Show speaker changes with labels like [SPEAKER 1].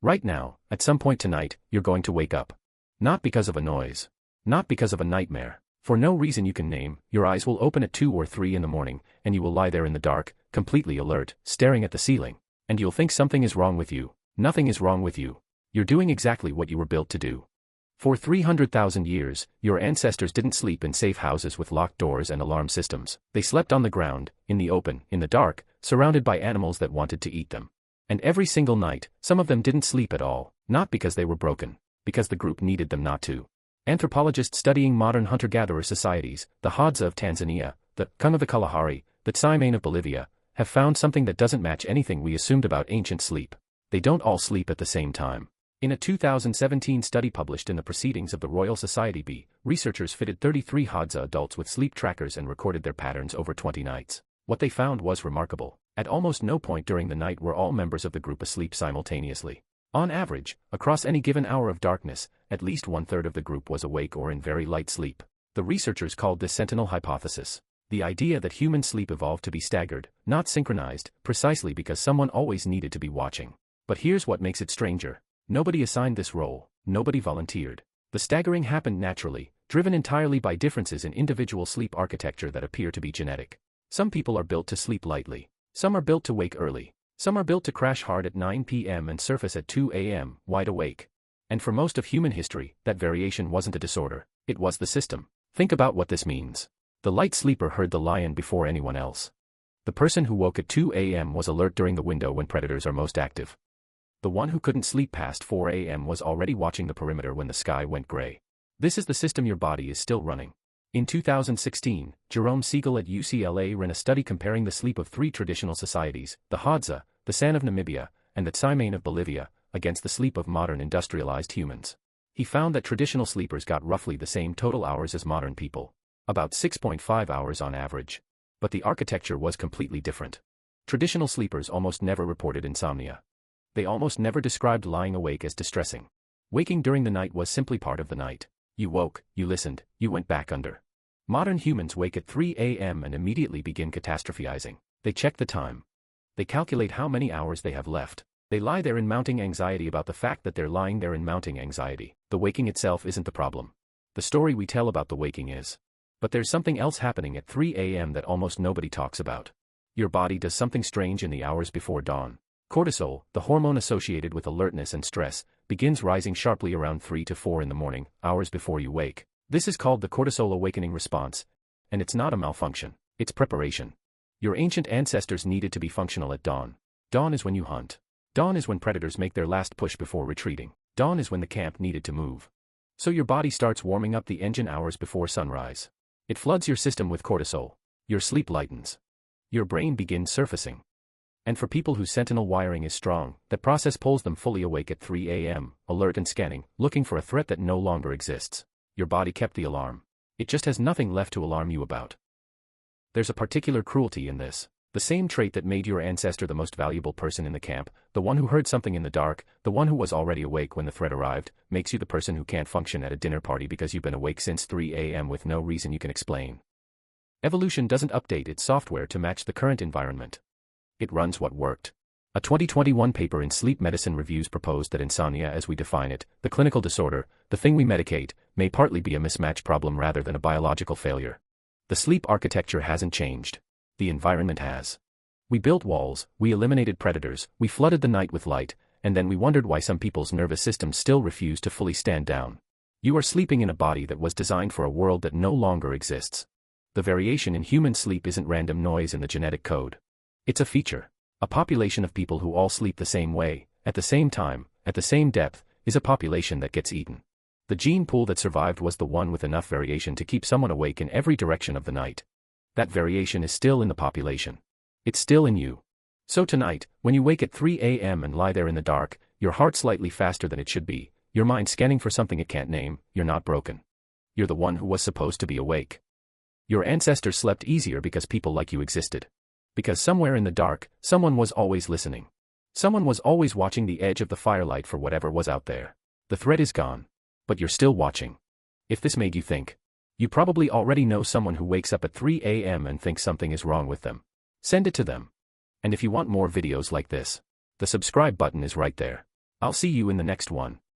[SPEAKER 1] Right now, at some point tonight, you're going to wake up. Not because of a noise. Not because of a nightmare. For no reason you can name, your eyes will open at 2 or 3 in the morning, and you will lie there in the dark, completely alert, staring at the ceiling. And you'll think something is wrong with you. Nothing is wrong with you. You're doing exactly what you were built to do. For 300,000 years, your ancestors didn't sleep in safe houses with locked doors and alarm systems. They slept on the ground, in the open, in the dark, surrounded by animals that wanted to eat them. And every single night, some of them didn't sleep at all, not because they were broken, because the group needed them not to. Anthropologists studying modern hunter-gatherer societies, the Hadza of Tanzania, the Kung of the Kalahari, the Tsimane of Bolivia, have found something that doesn't match anything we assumed about ancient sleep. They don't all sleep at the same time. In a 2017 study published in the Proceedings of the Royal Society B, researchers fitted 33 Hadza adults with sleep trackers and recorded their patterns over 20 nights. What they found was remarkable. At almost no point during the night were all members of the group asleep simultaneously. On average, across any given hour of darkness, at least 1/3 of the group was awake or in very light sleep. The researchers called this sentinel hypothesis. The idea that human sleep evolved to be staggered, not synchronized, precisely because someone always needed to be watching. But here's what makes it stranger. Nobody assigned this role, nobody volunteered. The staggering happened naturally, driven entirely by differences in individual sleep architecture that appear to be genetic. Some people are built to sleep lightly. Some are built to wake early. Some are built to crash hard at 9 p.m. and surface at 2 a.m., wide awake. And for most of human history, that variation wasn't a disorder, it was the system. Think about what this means. The light sleeper heard the lion before anyone else. The person who woke at 2 a.m. was alert during the window when predators are most active. The one who couldn't sleep past 4 a.m. was already watching the perimeter when the sky went gray. This is the system your body is still running. In 2016, Jerome Siegel at UCLA ran a study comparing the sleep of 3 traditional societies, the Hadza, the San of Namibia, and the Tsimane of Bolivia, against the sleep of modern industrialized humans. He found that traditional sleepers got roughly the same total hours as modern people. About 6.5 hours on average. But the architecture was completely different. Traditional sleepers almost never reported insomnia. They almost never described lying awake as distressing. Waking during the night was simply part of the night. You woke, you listened, you went back under. Modern humans wake at 3 a.m. and immediately begin catastrophizing. They check the time. They calculate how many hours they have left. They lie there in mounting anxiety about the fact that they're lying there in mounting anxiety. The waking itself isn't the problem. The story we tell about the waking is. But there's something else happening at 3 a.m. that almost nobody talks about. Your body does something strange in the hours before dawn. Cortisol, the hormone associated with alertness and stress, begins rising sharply around 3 to 4 in the morning, hours before you wake. This is called the cortisol awakening response. And it's not a malfunction, it's preparation. Your ancient ancestors needed to be functional at dawn. Dawn is when you hunt. Dawn is when predators make their last push before retreating. Dawn is when the camp needed to move. So your body starts warming up the engine hours before sunrise. It floods your system with cortisol. Your sleep lightens. Your brain begins surfacing. And for people whose sentinel wiring is strong, that process pulls them fully awake at 3 a.m., alert and scanning, looking for a threat that no longer exists. Your body kept the alarm. It just has nothing left to alarm you about. There's a particular cruelty in this. The same trait that made your ancestor the most valuable person in the camp, the one who heard something in the dark, the one who was already awake when the threat arrived, makes you the person who can't function at a dinner party because you've been awake since 3 a.m. with no reason you can explain. Evolution doesn't update its software to match the current environment. It runs what worked. A 2021 paper in Sleep Medicine Reviews proposed that insomnia as we define it, the clinical disorder, the thing we medicate, may partly be a mismatch problem rather than a biological failure. The sleep architecture hasn't changed. The environment has. We built walls, we eliminated predators, we flooded the night with light, and then we wondered why some people's nervous systems still refuse to fully stand down. You are sleeping in a body that was designed for a world that no longer exists. The variation in human sleep isn't random noise in the genetic code. It's a feature. A population of people who all sleep the same way, at the same time, at the same depth, is a population that gets eaten. The gene pool that survived was the one with enough variation to keep someone awake in every direction of the night. That variation is still in the population. It's still in you. So tonight, when you wake at 3 a.m. and lie there in the dark, your heart slightly faster than it should be, your mind scanning for something it can't name, you're not broken. You're the one who was supposed to be awake. Your ancestors slept easier because people like you existed. Because somewhere in the dark, someone was always listening. Someone was always watching the edge of the firelight for whatever was out there. The threat is gone. But you're still watching. If this made you think, you probably already know someone who wakes up at 3 a.m. and thinks something is wrong with them. Send it to them. And if you want more videos like this, the subscribe button is right there. I'll see you in the next one.